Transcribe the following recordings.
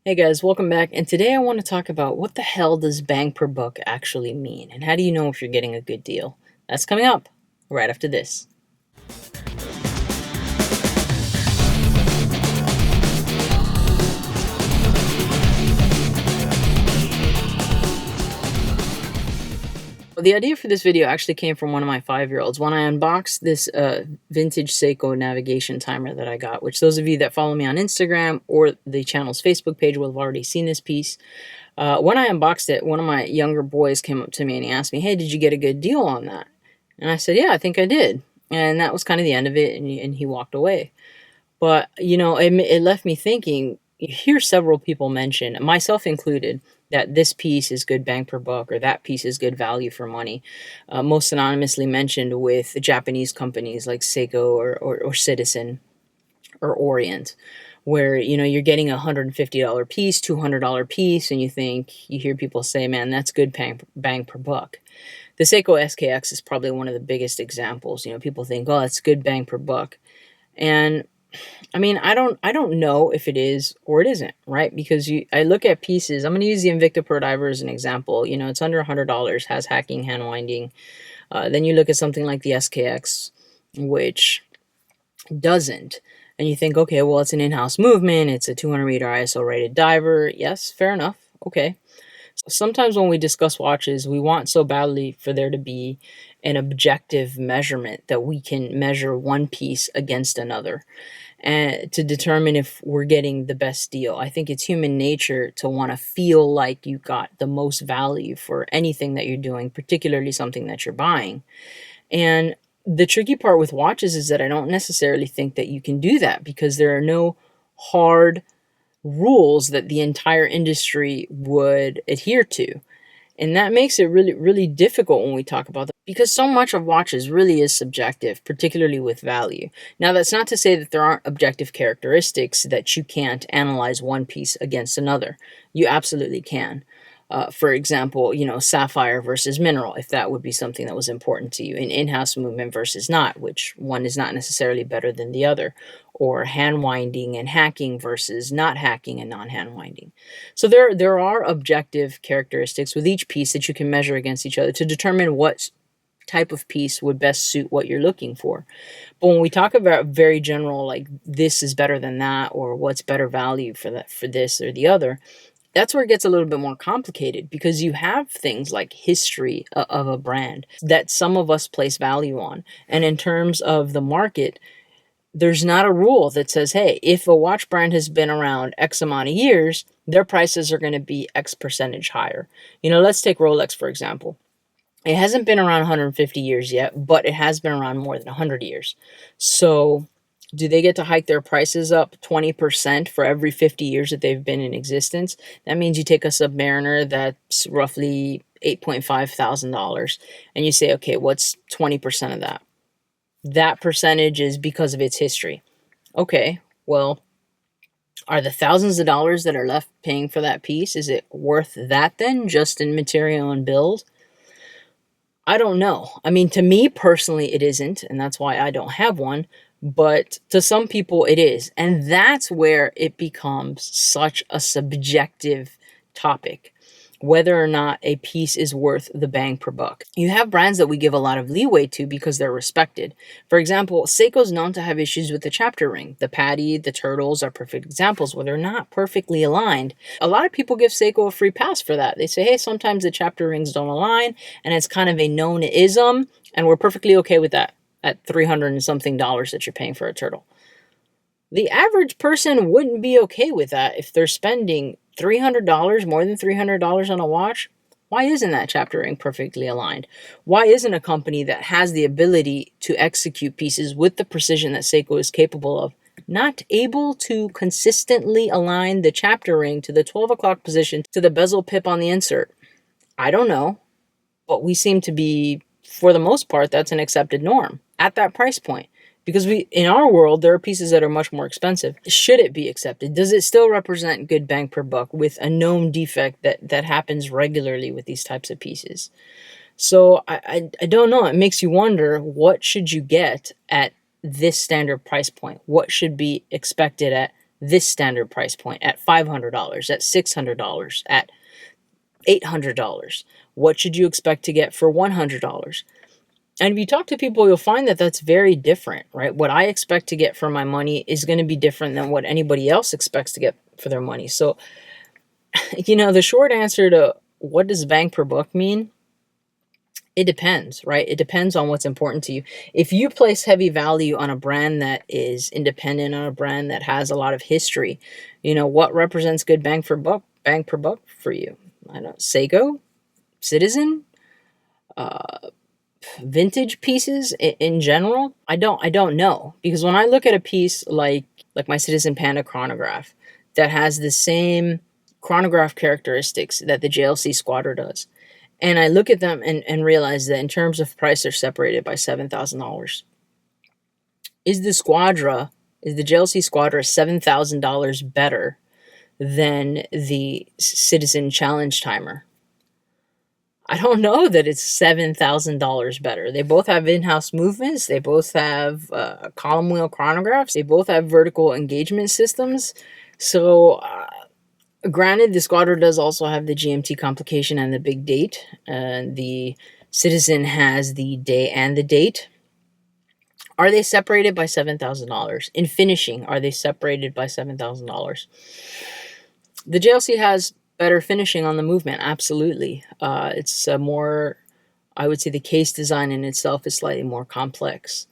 Hey guys, welcome back. And today I want to talk about what the hell does bang per buck actually mean? And how do you know if you're getting a good deal? That's coming up right after this. Well, the idea for this video actually came from one of my 5-year-olds when I unboxed this vintage Seiko navigation timer that I got, which those of you that follow me on Instagram or the channel's Facebook page will have already seen this piece. When I unboxed it, one of my younger boys came up to me and he asked me, "Hey, did you get a good deal on that?" And I said, "Yeah, I think I did." And that was kind of the end of it, and he walked away. But, it left me thinking. You hear several people mention, myself included, that this piece is good bang per buck or that piece is good value for money. Most anonymously mentioned with Japanese companies like Seiko or Citizen or Orient, where you're getting a $150 piece, $200 piece, and you hear people say, "Man, that's good bang per buck." The Seiko SKX is probably one of the biggest examples. People think, "Oh, that's good bang per buck," and I mean, I don't know if it is or it isn't, right? Because I look at pieces. I'm going to use the Invicta Pro Diver as an example. It's under $100, has hacking, hand winding. Then you look at something like the SKX, which doesn't. And you think, okay, well, it's an in-house movement. It's a 200-meter ISO rated diver. Yes, fair enough. Okay. Sometimes when we discuss watches, we want so badly for there to be an objective measurement that we can measure one piece against another and to determine if we're getting the best deal. I think it's human nature to want to feel like you got the most value for anything that you're doing, particularly something that you're buying. And the tricky part with watches is that I don't necessarily think that you can do that because there are no hard rules that the entire industry would adhere to. And that makes it really, really difficult when we talk about that because so much of watches really is subjective, particularly with value. Now, that's not to say that there aren't objective characteristics that you can't analyze one piece against another. You absolutely can. For example, sapphire versus mineral, if that would be something that was important to you, an in-house movement versus not, which one is not necessarily better than the other, or hand winding and hacking versus not hacking and non-hand winding. So there are objective characteristics with each piece that you can measure against each other to determine what type of piece would best suit what you're looking for. But when we talk about very general, like this is better than that, or what's better value for that, for this or the other, that's where it gets a little bit more complicated because you have things like history of a brand that some of us place value on. And in terms of the market, there's not a rule that says, hey, if a watch brand has been around X amount of years, their prices are going to be X percentage higher. Let's take Rolex, for example. It hasn't been around 150 years yet, but it has been around more than 100 years. So do they get to hike their prices up 20% for every 50 years that they've been in existence? That means you take a Submariner that's roughly $8,500 and you say, okay, what's 20% of that? That percentage is because of its history. Okay, well, are the thousands of dollars that are left paying for that piece, is it worth that then, just in material and build? I don't know. I mean, to me personally, it isn't, and that's why I don't have one. But to some people, it is. And that's where it becomes such a subjective topic, whether or not a piece is worth the bang per buck. You have brands that we give a lot of leeway to because they're respected. For example, Seiko's known to have issues with the chapter ring. The Patty, the Turtles are perfect examples where they're not perfectly aligned. A lot of people give Seiko a free pass for that. They say, hey, sometimes the chapter rings don't align, and it's kind of a known ism, and we're perfectly okay with that at 300 and something dollars that you're paying for a turtle. The average person wouldn't be okay with that if they're spending $300, more than $300 on a watch. Why isn't that chapter ring perfectly aligned? Why isn't a company that has the ability to execute pieces with the precision that Seiko is capable of not able to consistently align the chapter ring to the 12 o'clock position to the bezel pip on the insert? I don't know, but we seem to be, for the most part, that's an accepted norm at that price point. Because in our world, there are pieces that are much more expensive. Should it be accepted? Does it still represent good bang per buck with a known defect that happens regularly with these types of pieces? So I don't know. It makes you wonder, what should you get at this standard price point? What should be expected at this standard price point at $500, at $600, at $800? What should you expect to get for $100? And if you talk to people, you'll find that that's very different, right? What I expect to get for my money is going to be different than what anybody else expects to get for their money. So, the short answer to what does bang per buck mean? It depends, right? It depends on what's important to you. If you place heavy value on a brand that is independent, on a brand that has a lot of history, what represents good bang per buck for you? I don't know, Seiko, Citizen, vintage pieces in general. I don't know, because when I look at a piece like my Citizen Panda chronograph that has the same chronograph characteristics that the JLC Squadra does, and I look at them and realize that in terms of price, they're separated by $7,000. Is the JLC Squadra $7,000 better than the Citizen Challenge Timer? I don't know that it's $7,000 better. They both have in-house movements. They both have column wheel chronographs. They both have vertical engagement systems. So, granted, the Squadra does also have the GMT complication and the big date. The Citizen has the day and the date. Are they separated by $7,000? In finishing, are they separated by $7,000? The JLC has better finishing on the movement, absolutely. It's more, I would say the case design in itself is slightly more complex.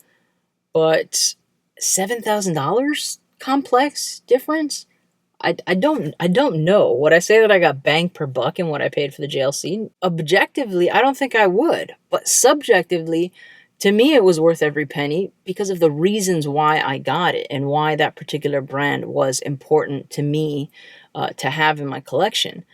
But $7,000 complex difference? I don't know. Would I say that I got bang per buck in what I paid for the JLC? Objectively, I don't think I would. But subjectively, to me, it was worth every penny because of the reasons why I got it and why that particular brand was important to me to have in my collection.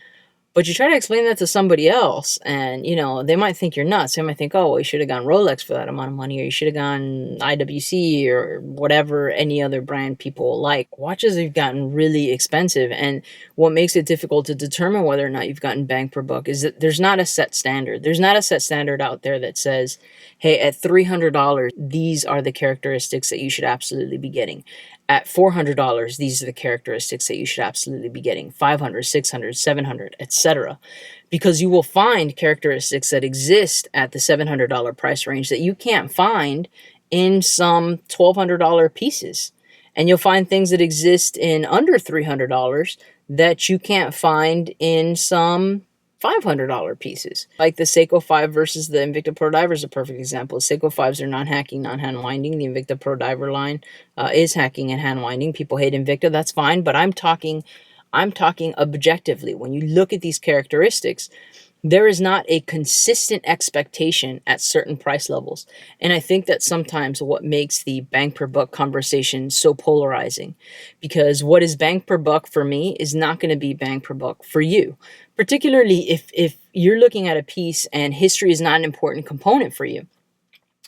But you try to explain that to somebody else, and they might think you're nuts. They might think, oh, well, you should have gone Rolex for that amount of money, or you should have gone IWC or whatever, any other brand people like. Watches have gotten really expensive, and what makes it difficult to determine whether or not you've gotten bang per buck is that there's not a set standard. There's not a set standard out there that says, hey, at $300, these are the characteristics that you should absolutely be getting. At $400, these are the characteristics that you should absolutely be getting. $500, $600, $700, etc. Because you will find characteristics that exist at the $700 price range that you can't find in some $1,200 pieces. And you'll find things that exist in under $300 that you can't find in some $500 pieces. Like the Seiko 5 versus the Invicta Pro Diver is a perfect example. Seiko 5s are non-hacking, non-hand winding. The Invicta Pro Diver line is hacking and hand winding. People hate Invicta, that's fine, but I'm talking objectively. When you look at these characteristics, there is not a consistent expectation at certain price levels. And I think that's sometimes what makes the bang per buck conversation so polarizing. Because what is bang per buck for me is not going to be bang per buck for you. Particularly if you're looking at a piece and history is not an important component for you.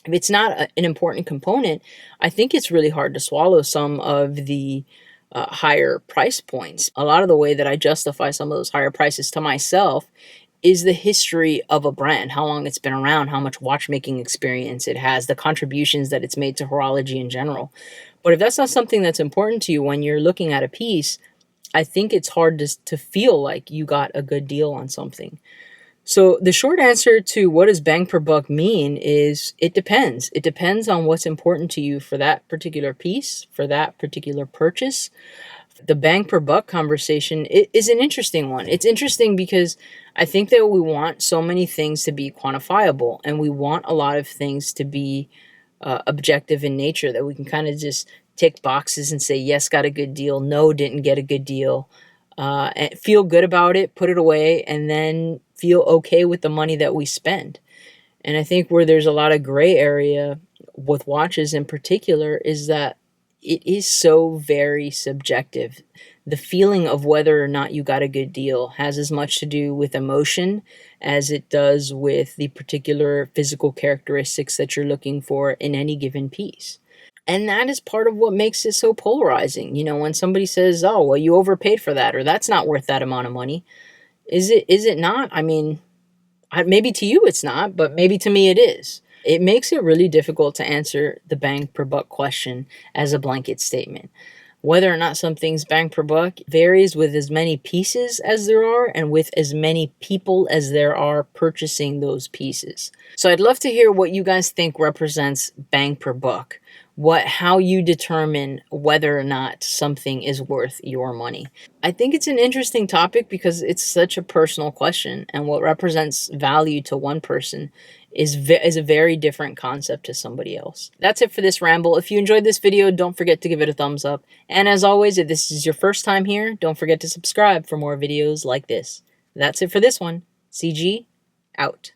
If it's not an important component, I think it's really hard to swallow some of the higher price points. A lot of the way that I justify some of those higher prices to myself is the history of a brand, how long it's been around, how much watchmaking experience it has, the contributions that it's made to horology in general. But if that's not something that's important to you when you're looking at a piece, I think it's hard to feel like you got a good deal on something. So the short answer to what does bang per buck mean is it depends. It depends on what's important to you for that particular piece, for that particular purchase. The bang per buck conversation is an interesting one. It's interesting because I think that we want so many things to be quantifiable, and we want a lot of things to be objective in nature, that we can kind of just tick boxes and say, yes, got a good deal, no, didn't get a good deal, and feel good about it, put it away, and then feel okay with the money that we spend. And I think where there's a lot of gray area with watches in particular is that it is so very subjective. The feeling of whether or not you got a good deal has as much to do with emotion as it does with the particular physical characteristics that you're looking for in any given piece. And that is part of what makes it so polarizing. When somebody says, oh, well, you overpaid for that, or that's not worth that amount of money. Is it not? I mean, maybe to you it's not, but maybe to me it is. It makes it really difficult to answer the bang per buck question as a blanket statement. Whether or not something's bang per buck varies with as many pieces as there are and with as many people as there are purchasing those pieces. So I'd love to hear what you guys think represents bang per buck. How you determine whether or not something is worth your money. I think it's an interesting topic because it's such a personal question, and what represents value to one person is a very different concept to somebody else. That's it for this ramble. If you enjoyed this video, don't forget to give it a thumbs up. And as always, if this is your first time here, don't forget to subscribe for more videos like this. That's it for this one. CG, out.